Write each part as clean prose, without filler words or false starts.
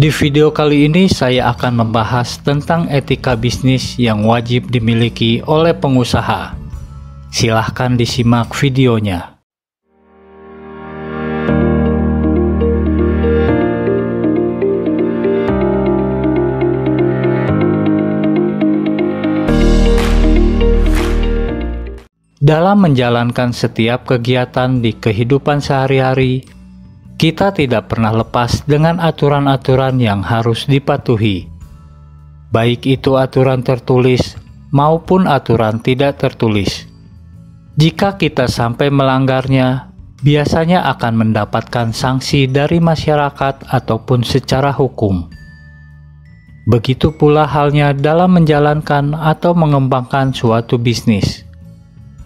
Di video kali ini saya akan membahas tentang etika bisnis yang wajib dimiliki oleh pengusaha. Silahkan disimak videonya. Dalam menjalankan setiap kegiatan di kehidupan sehari-hari, kita tidak pernah lepas dengan aturan-aturan yang harus dipatuhi. Baik itu aturan tertulis maupun aturan tidak tertulis. Jika kita sampai melanggarnya, biasanya akan mendapatkan sanksi dari masyarakat ataupun secara hukum. Begitu pula halnya dalam menjalankan atau mengembangkan suatu bisnis.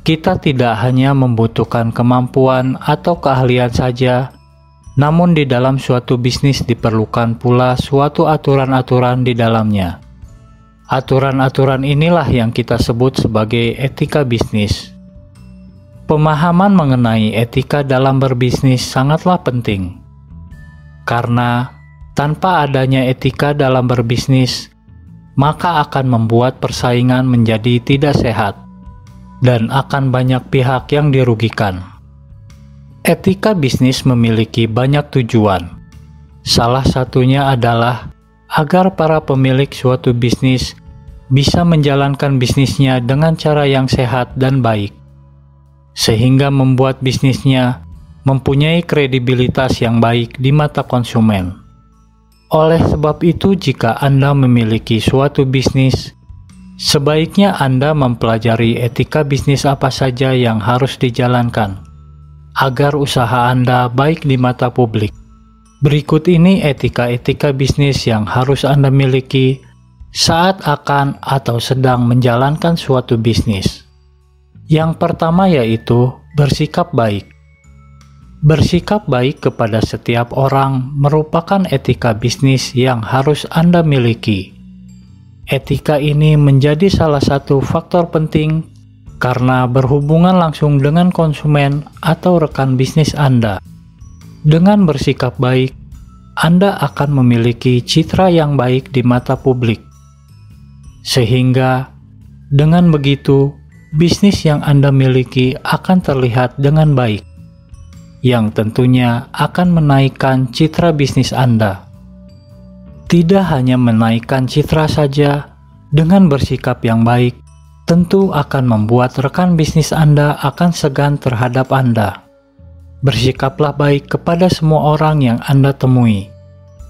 Kita tidak hanya membutuhkan kemampuan atau keahlian saja, namun di dalam suatu bisnis diperlukan pula suatu aturan-aturan di dalamnya. Aturan-aturan inilah yang kita sebut sebagai etika bisnis. Pemahaman mengenai etika dalam berbisnis sangatlah penting. Karena tanpa adanya etika dalam berbisnis, maka akan membuat persaingan menjadi tidak sehat dan akan banyak pihak yang dirugikan. Etika bisnis memiliki banyak tujuan. Salah satunya adalah agar para pemilik suatu bisnis bisa menjalankan bisnisnya dengan cara yang sehat dan baik, sehingga membuat bisnisnya mempunyai kredibilitas yang baik di mata konsumen. Oleh sebab itu, jika Anda memiliki suatu bisnis, sebaiknya Anda mempelajari etika bisnis apa saja yang harus dijalankan agar usaha Anda baik di mata publik. Berikut ini etika-etika bisnis yang harus Anda miliki saat akan atau sedang menjalankan suatu bisnis. Yang pertama yaitu bersikap baik. Bersikap baik kepada setiap orang merupakan etika bisnis yang harus Anda miliki. Etika ini menjadi salah satu faktor penting karena berhubungan langsung dengan konsumen atau rekan bisnis Anda. Dengan bersikap baik, Anda akan memiliki citra yang baik di mata publik. Sehingga, dengan begitu, bisnis yang Anda miliki akan terlihat dengan baik, yang tentunya akan menaikkan citra bisnis Anda. Tidak hanya menaikkan citra saja, dengan bersikap yang baik, tentu akan membuat rekan bisnis Anda akan segan terhadap Anda. Bersikaplah baik kepada semua orang yang Anda temui,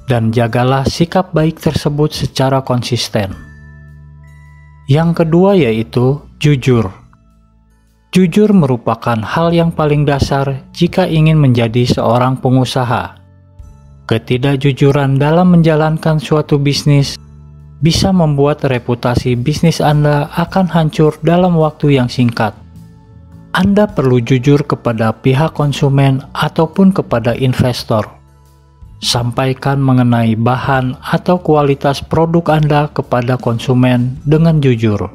dan jagalah sikap baik tersebut secara konsisten. Yang kedua yaitu jujur. Jujur merupakan hal yang paling dasar jika ingin menjadi seorang pengusaha. Ketidakjujuran dalam menjalankan suatu bisnis bisa membuat reputasi bisnis Anda akan hancur dalam waktu yang singkat. Anda perlu jujur kepada pihak konsumen ataupun kepada investor. Sampaikan mengenai bahan atau kualitas produk Anda kepada konsumen dengan jujur.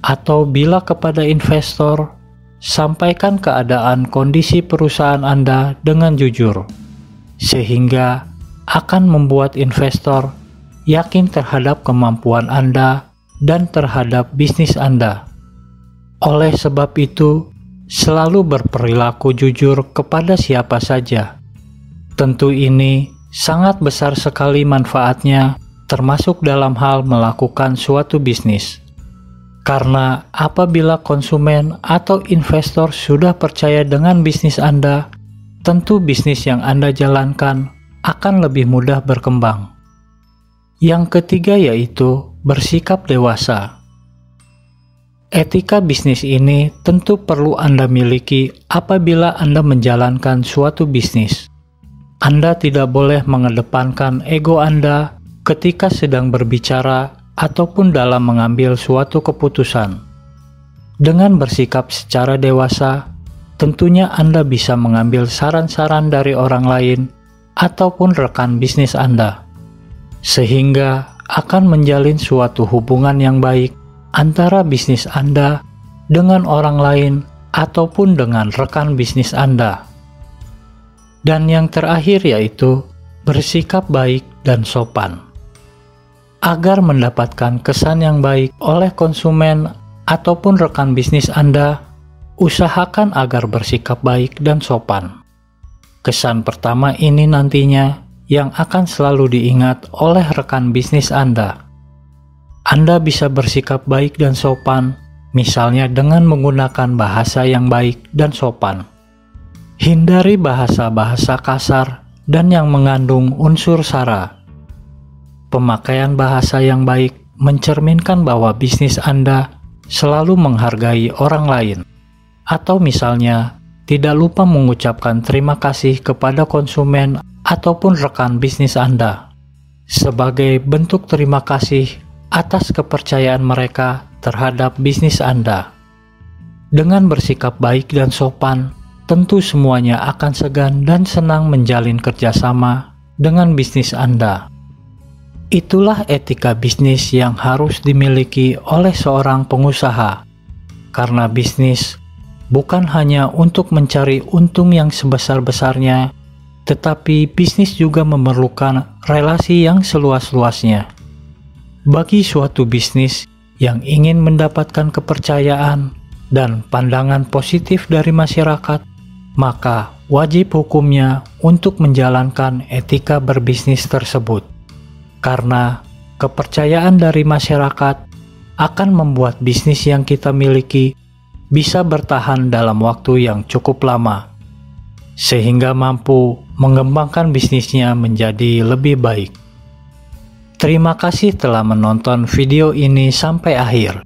Atau bila kepada investor, sampaikan keadaan kondisi perusahaan Anda dengan jujur, sehingga akan membuat investor yakin terhadap kemampuan Anda dan terhadap bisnis Anda. Oleh sebab itu, selalu berperilaku jujur kepada siapa saja. Tentu ini sangat besar sekali manfaatnya, termasuk dalam hal melakukan suatu bisnis. Karena apabila konsumen atau investor sudah percaya dengan bisnis Anda, tentu bisnis yang Anda jalankan akan lebih mudah berkembang. Yang ketiga yaitu bersikap dewasa. Etika bisnis ini tentu perlu Anda miliki apabila Anda menjalankan suatu bisnis. Anda tidak boleh mengedepankan ego Anda ketika sedang berbicara ataupun dalam mengambil suatu keputusan. Dengan bersikap secara dewasa, tentunya Anda bisa mengambil saran-saran dari orang lain ataupun rekan bisnis Anda, sehingga akan menjalin suatu hubungan yang baik antara bisnis Anda dengan orang lain ataupun dengan rekan bisnis Anda. Dan yang terakhir yaitu bersikap baik dan sopan. Agar mendapatkan kesan yang baik oleh konsumen ataupun rekan bisnis Anda, usahakan agar bersikap baik dan sopan. Kesan pertama ini nantinya yang akan selalu diingat oleh rekan bisnis Anda. Anda bisa bersikap baik dan sopan, misalnya dengan menggunakan bahasa yang baik dan sopan. Hindari bahasa-bahasa kasar dan yang mengandung unsur sara. Pemakaian bahasa yang baik mencerminkan bahwa bisnis Anda selalu menghargai orang lain. Atau misalnya, tidak lupa mengucapkan terima kasih kepada konsumen ataupun rekan bisnis Anda sebagai bentuk terima kasih atas kepercayaan mereka terhadap bisnis Anda. Dengan bersikap baik dan sopan, tentu semuanya akan segan dan senang menjalin kerjasama dengan bisnis Anda. Itulah etika bisnis yang harus dimiliki oleh seorang pengusaha, karena bisnis bukan hanya untuk mencari untung yang sebesar-besarnya, tetapi bisnis juga memerlukan relasi yang seluas-luasnya. Bagi suatu bisnis yang ingin mendapatkan kepercayaan dan pandangan positif dari masyarakat, maka wajib hukumnya untuk menjalankan etika berbisnis tersebut. Karena kepercayaan dari masyarakat akan membuat bisnis yang kita miliki bisa bertahan dalam waktu yang cukup lama, sehingga mampu mengembangkan bisnisnya menjadi lebih baik. Terima kasih telah menonton video ini sampai akhir,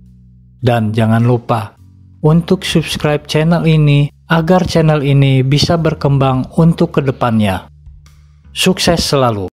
dan jangan lupa untuk subscribe channel ini agar channel ini bisa berkembang untuk kedepannya. Sukses selalu!